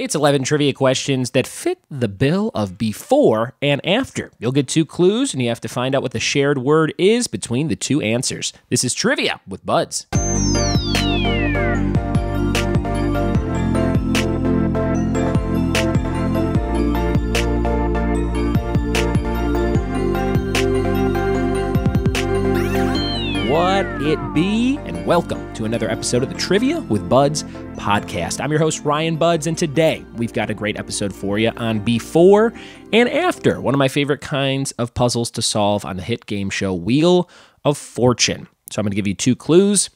It's 11 trivia questions that fit the bill of before and after. You'll get 2 clues, and you have to find out what the shared word is between the 2 answers. This is Trivia with Buds. What it be, and welcome to another episode of the Trivia with Buds podcast. I'm your host, Ryan Buds, and today we've got a great episode for you on before and after, one of my favorite kinds of puzzles to solve on the hit game show Wheel of Fortune. So I'm going to give you 2 clues,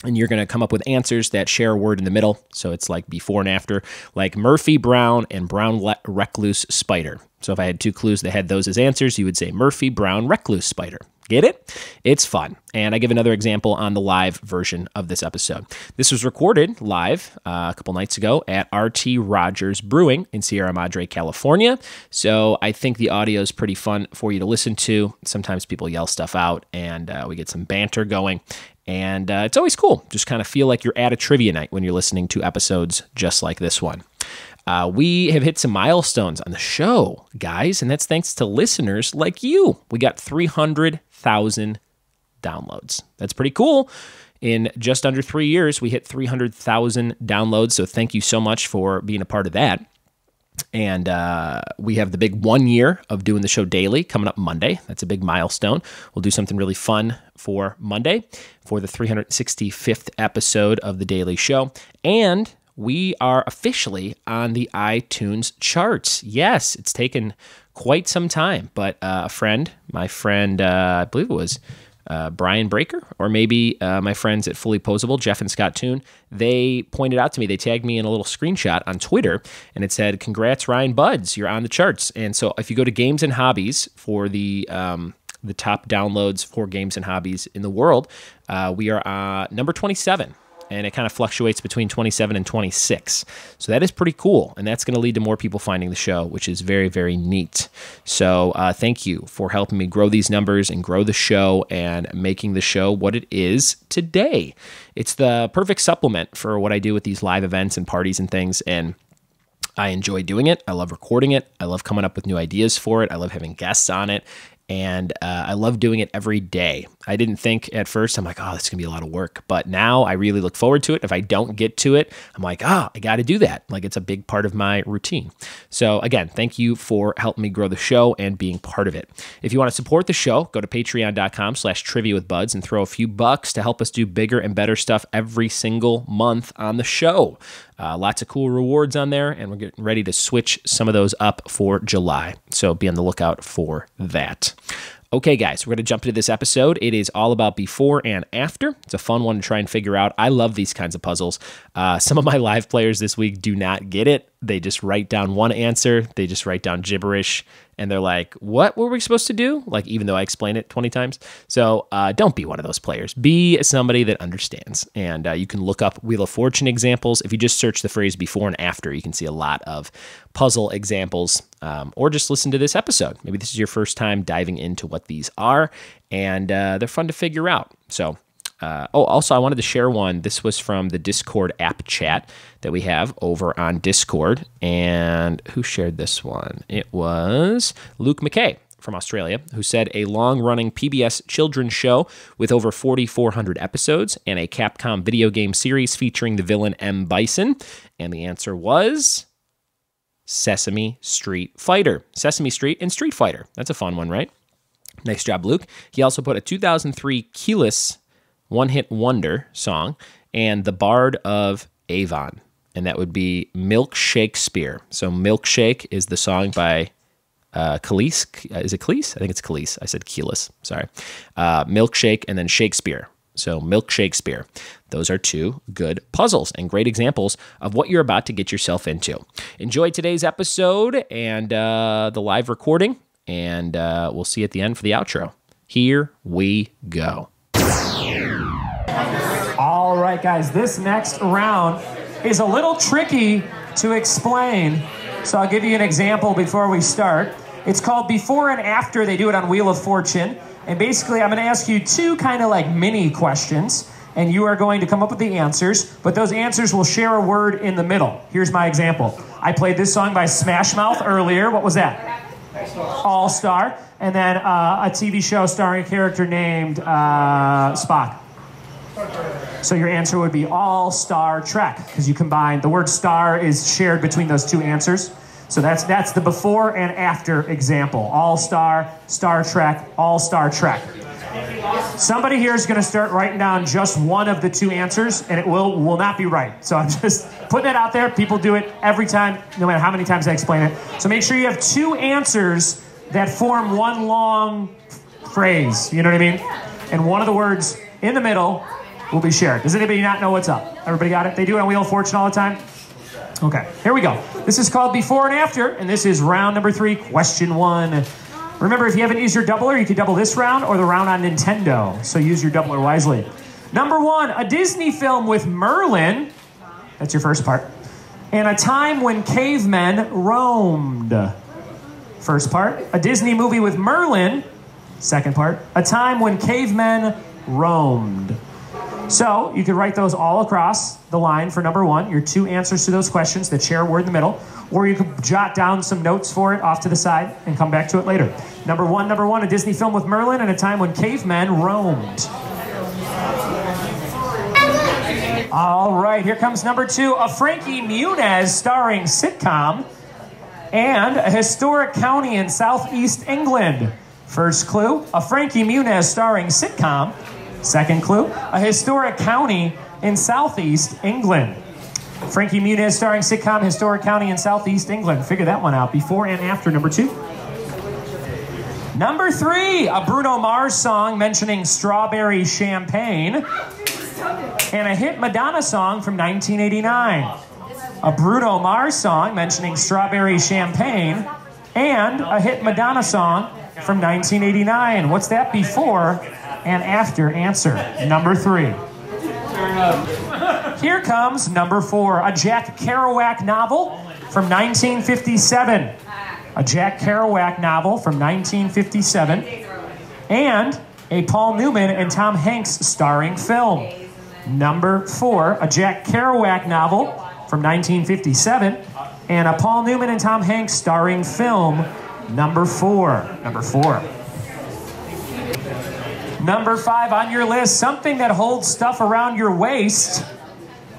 and you're going to come up with answers that share a word in the middle. So it's like before and after, like Murphy Brown and Brown Recluse Spider. So if I had 2 clues that had those as answers, you would say Murphy Brown Recluse Spider. Get it? It's fun. And I give another example on the live version of this episode. This was recorded live a couple nights ago at RT Rogers Brewing in Sierra Madre, California. So I think the audio is pretty fun for you to listen to. Sometimes people yell stuff out, and we get some banter going. And it's always cool. Just kind of feel like you're at a trivia night when you're listening to episodes just like this one. We have hit some milestones on the show, guys, and that's thanks to listeners like you. We got 300,000 downloads. That's pretty cool. In just under 3 years, we hit 300,000 downloads, so thank you so much for being a part of that. And we have the big 1 year of doing the show daily coming up Monday. That's a big milestone. We'll do something really fun for Monday for the 365th episode of the Daily Show. And we are officially on the iTunes charts. Yes, it's taken quite some time, but my friend, I believe it was Brian Breaker, or maybe my friends at Fully Posable, Jeff and Scott Toon, they pointed out to me, they tagged me in a little screenshot on Twitter, and it said, "Congrats, Ryan Buds, you're on the charts." And so if you go to Games and Hobbies for the top downloads for games and hobbies in the world, we are number 27. And it kind of fluctuates between 27 and 26. So that is pretty cool. And that's going to lead to more people finding the show, which is very, very neat. So thank you for helping me grow these numbers and grow the show and making the show what it is today. It's the perfect supplement for what I do with these live events and parties and things. And I enjoy doing it. I love recording it. I love coming up with new ideas for it. I love having guests on it. And I love doing it every day. I didn't think at first, I'm like, oh, that's going to be a lot of work. But now I really look forward to it. If I don't get to it, I'm like, I got to do that. Like, it's a big part of my routine. So again, thank you for helping me grow the show and being part of it. If you want to support the show, go to patreon.com/trivia with buds and throw a few bucks to help us do bigger and better stuff every single month on the show. Lots of cool rewards on there, and we're getting ready to switch some of those up for July. So be on the lookout for that. Okay, guys, we're going to jump into this episode. It is all about before and after. It's a fun one to try and figure out. I love these kinds of puzzles. Some of my live players this week do not get it. They just write down one answer. They just write down gibberish, and they're like, what were we supposed to do? Like, even though I explain it 20 times. So don't be one of those players. Be somebody that understands. And you can look up Wheel of Fortune examples. If you just search the phrase before and after, you can see a lot of puzzle examples, or just listen to this episode. Maybe this is your first time diving into what these are, and they're fun to figure out. So also, I wanted to share one. This was from the Discord app chat that we have over on Discord. And who shared this one? It was Luke McKay from Australia, who said a long-running PBS children's show with over 4,400 episodes and a Capcom video game series featuring the villain M. Bison. And the answer was Sesame Street Fighter. Sesame Street and Street Fighter. That's a fun one, right? Nice job, Luke. He also put a 2003 Keyless one-hit wonder song and The Bard of Avon, and that would be Milk Shakespeare. So Milkshake is the song by Khalees. Is it Khalees? I think it's Khalees. I said Keyless. Sorry. Milkshake and then Shakespeare. So Milk Shakespeare. Those are 2 good puzzles and great examples of what you're about to get yourself into. Enjoy today's episode and the live recording, and we'll see you at the end for the outro. Here we go. All right, guys, this next round is a little tricky to explain, so I'll give you an example before we start. It's called Before and After. They do it on Wheel of Fortune, and basically I'm going to ask you 2 kind of like mini questions, and you are going to come up with the answers, but those answers will share a word in the middle. Here's my example. I played this song by Smash Mouth earlier. What was that? All Star. And then a TV show starring a character named Spock. So your answer would be All Star Trek, because you combine, the word star is shared between those two answers. So that's the before and after example. All Star, Star Trek, All Star Trek. Somebody here is going to start writing down just one of the two answers, and it will not be right. So I'm just putting it out there. People do it every time, no matter how many times I explain it. So make sure you have two answers that form one long phrase. You know what I mean? And one of the words in the middle will be shared. Does anybody not know what's up? Everybody got it? They do it on Wheel of Fortune all the time? Okay, here we go. This is called Before and After, and this is round number 3, question 1. Remember, if you haven't used your doubler, you can double this round or the round on Nintendo. So use your doubler wisely. Number 1, a Disney film with Merlin. That's your first part. And a time when cavemen roamed. First part. A Disney movie with Merlin. Second part. A time when cavemen roamed. So you could write those all across the line for number 1, your two answers to those questions that share a word in the middle, or you could jot down some notes for it off to the side and come back to it later. Number one, a Disney film with Merlin and a time when cavemen roamed. All right, here comes number 2, a Frankie Muniz starring sitcom and a historic county in southeast England. First clue, a Frankie Muniz starring sitcom. Second clue, a historic county in southeast England. Frankie Muniz starring sitcom, historic county in southeast England. Figure that one out. Before and after, number 2. Number 3, a Bruno Mars song mentioning strawberry champagne and a hit Madonna song from 1989. A Bruno Mars song mentioning strawberry champagne and a hit Madonna song from 1989. What's that before and after answer? Number 3. Here comes number 4, a Jack Kerouac novel from 1957. A Jack Kerouac novel from 1957. And a Paul Newman and Tom Hanks starring film. Number 4, a Jack Kerouac novel from 1957. And a Paul Newman and Tom Hanks starring film. Number 4. Number 4. Number 5 on your list, something that holds stuff around your waist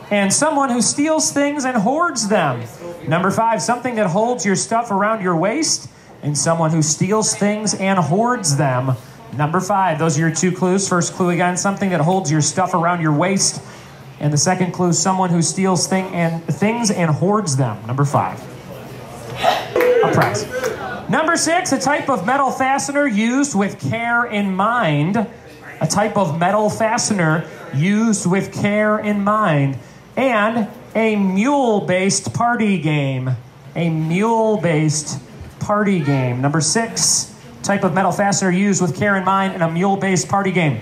and someone who steals things and hoards them. Number 5, something that holds your stuff around your waist and someone who steals things and hoards them. Number 5, those are your two clues. First clue again, something that holds your stuff around your waist. And the second clue, someone who steals things and hoards them. Number 5. A prize. Number 6, a type of metal fastener used with care in mind. A type of metal fastener used with care in mind. And a mule-based party game. A mule-based party game. Number 6, type of metal fastener used with care in mind and a mule-based party game.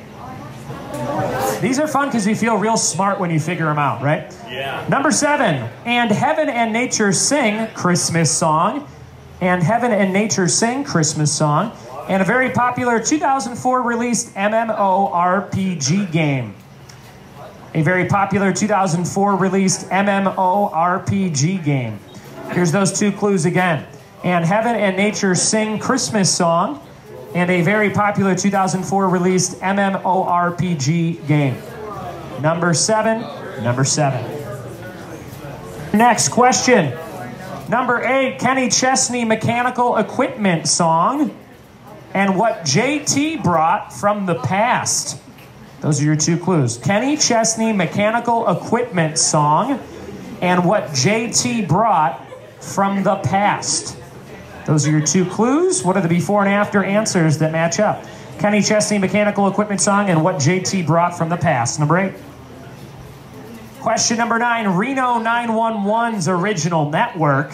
These are fun because you feel real smart when you figure them out, right? Yeah. Number 7, and Heaven and Nature Sing, Christmas song. And Heaven and Nature Sing, Christmas song. And a very popular 2004 released MMORPG game. A very popular 2004 released MMORPG game. Here's those two clues again. And Heaven and Nature Sing, Christmas song. And a very popular 2004 released MMORPG game. Number 7. Number 7. Next question. Number 8, Kenny Chesney Mechanical Equipment song. And what JT brought from the past. Those are your two clues. Kenny Chesney Mechanical Equipment song. And what JT brought from the past. Those are your two clues. What are the before and after answers that match up? Kenny Chesney Mechanical Equipment song and what JT brought from the past. Number 8. Question number 9, Reno 911's original network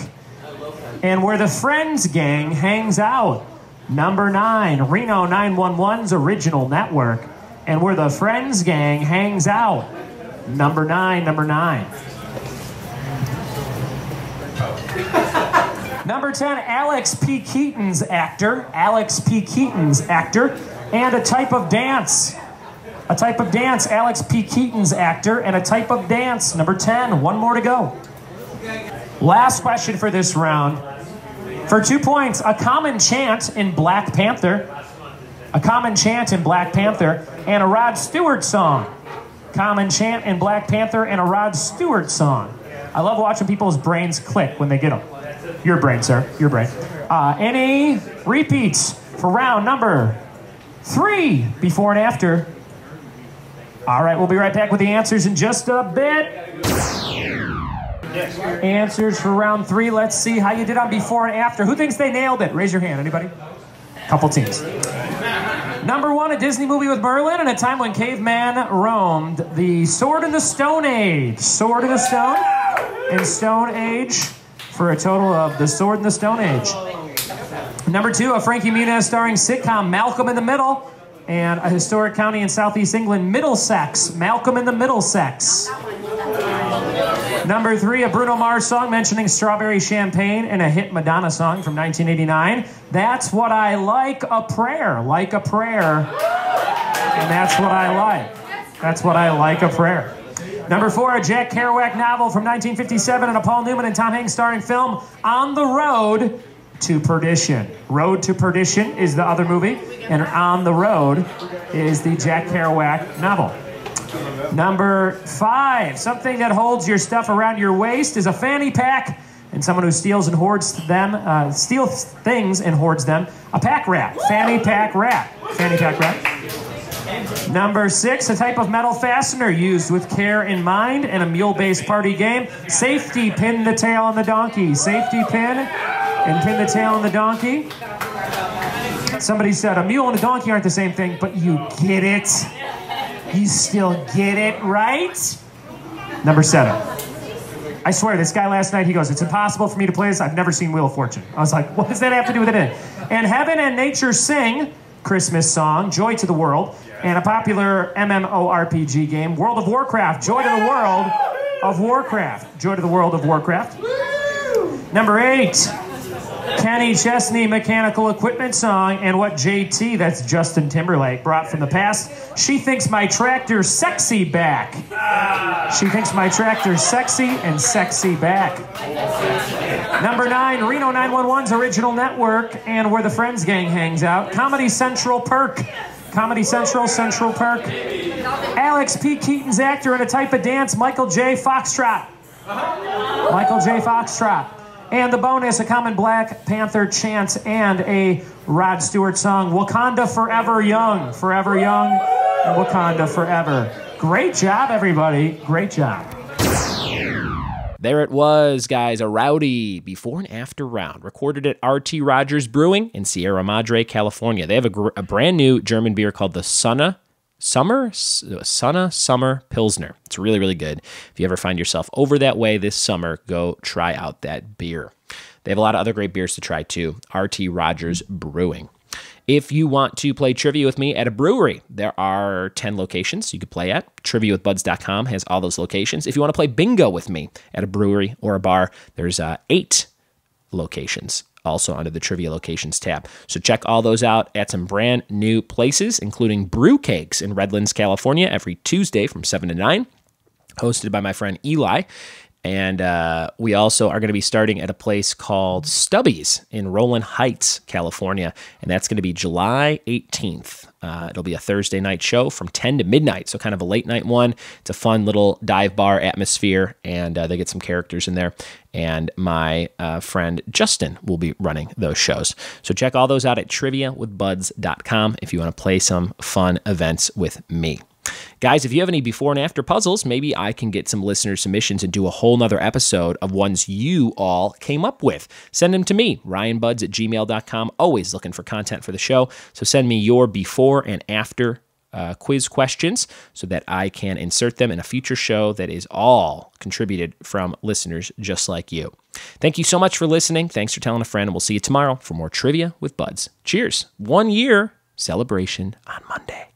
and where the Friends gang hangs out. Number 9, Reno 911's original network and where the Friends gang hangs out. Number 9, number 9. Number 10, Alex P. Keaton's actor, and a type of dance. A type of dance, Alex P. Keaton's actor, and a type of dance. Number 10, one more to go. Last question for this round. For 2 points, a common chant in Black Panther. A common chant in Black Panther and a Rod Stewart song. Common chant in Black Panther and a Rod Stewart song. I love watching people's brains click when they get them. Your brain, sir. Your brain. Any repeats for round number 3, before and after? All right, we'll be right back with the answers in just a bit. Answers for round 3. Let's see how you did on before and after. Who thinks they nailed it? Raise your hand. Anybody? Couple teams. Number 1, a Disney movie with Merlin and a time when caveman roamed. The Sword in the Stone Age. Sword in the Stone and Stone Age for a total of The Sword in the Stone Age. Number 2, a Frankie Muniz starring sitcom Malcolm in the Middle and a historic county in southeast England, Middlesex. Malcolm in the Middlesex. Number 3, a Bruno Mars song mentioning strawberry champagne and a hit Madonna song from 1989. That's What I Like, a Prayer. Like a prayer. And that's what I like. That's What I Like, a Prayer. Number 4, a Jack Kerouac novel from 1957 and a Paul Newman and Tom Hanks starring film On the Road to Perdition. Road to Perdition is the other movie, and On the Road is the Jack Kerouac novel. Number 5, something that holds your stuff around your waist is a fanny pack, and someone who steals and hoards them, steals things and hoards them. A pack rat. Fanny pack rat. Fanny pack rat. Number 6, a type of metal fastener used with care in mind and a mule-based party game. Safety pin the tail on the donkey. Safety pin and pin the tail on the donkey. Somebody said a mule and a donkey aren't the same thing, but you get it. You still get it, right? Number 7. I swear, this guy last night, he goes, it's impossible for me to play this. I've never seen Wheel of Fortune. I was like, what does that have to do with it? And Heaven and Nature Sing, Christmas song, Joy to the World, and a popular MMORPG game, World of Warcraft, Joy to the World of Warcraft. Joy to the World of Warcraft. Number 8, Kenny Chesney Mechanical Equipment song, and what JT, that's Justin Timberlake, brought from the past. She thinks my tractor's sexy back. She thinks my tractor's sexy and sexy back. Number 9, Reno 911's original network and where the Friends gang hangs out. Comedy Central Perk. Comedy Central, Central Perk. Alex P. Keaton's actor in a type of dance, Michael J. Foxtrot. Michael J. Foxtrot. And the bonus, a common Black Panther chant and a Rod Stewart song, Wakanda Forever Young. Forever Young and Wakanda Forever. Great job, everybody. Great job. There it was, guys, a rowdy before and after round, recorded at RT Rogers Brewing in Sierra Madre, California. They have a brand new German beer called the Summer Pilsner. It's really, really good. If you ever find yourself over that way this summer, go try out that beer. They have a lot of other great beers to try too. RT Rogers Brewing. If you want to play trivia with me at a brewery, there are 10 locations you could play at. TriviaWithBuds.com has all those locations. If you want to play bingo with me at a brewery or a bar, there's 8 locations also under the Trivia Locations tab. So check all those out at some brand new places, including Brew Cakes in Redlands, California, every Tuesday from 7 to 9, hosted by my friend Eli. And we also are going to be starting at a place called Stubby's in Rowland Heights, California. And that's going to be July 18th. It'll be a Thursday night show from 10 to midnight. So kind of a late night one. It's a fun little dive bar atmosphere. And they get some characters in there. And my friend Justin will be running those shows. So check all those out at triviawithbuds.com if you want to play some fun events with me. Guys, if you have any before and after puzzles, maybe I can get some listener submissions and do a whole nother episode of ones you all came up with. Send them to me, ryanbuds@gmail.com. Always looking for content for the show. So send me your before and after quiz questions so that I can insert them in a future show that is all contributed from listeners just like you. Thank you so much for listening. Thanks for telling a friend, and we'll see you tomorrow for more Trivia with Buds. Cheers. 1 year celebration on Monday.